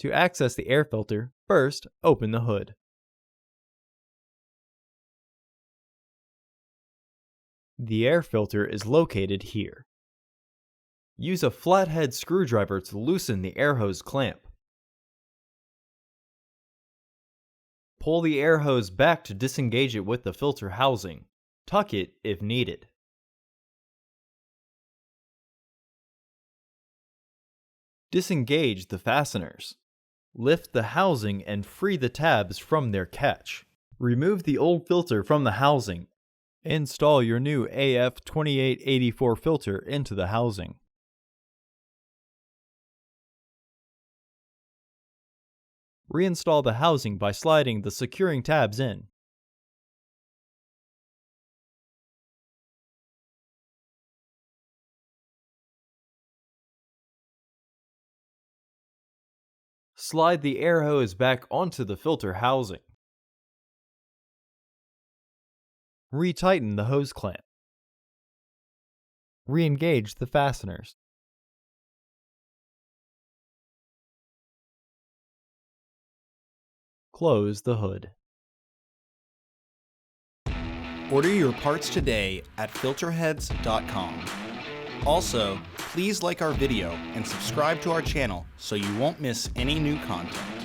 To access the air filter, first open the hood. The air filter is located here. Use a flathead screwdriver to loosen the air hose clamp. Pull the air hose back to disengage it with the filter housing. Tuck it if needed. Disengage the fasteners. Lift the housing and free the tabs from their catch. Remove the old filter from the housing. Install your new AF2884 filter into the housing. Reinstall the housing by sliding the securing tabs in. Slide the air hose back onto the filter housing. Retighten the hose clamp. Re-engage the fasteners. Close the hood. Order your parts today at filterheads.com. Also, please like our video and subscribe to our channel so you won't miss any new content.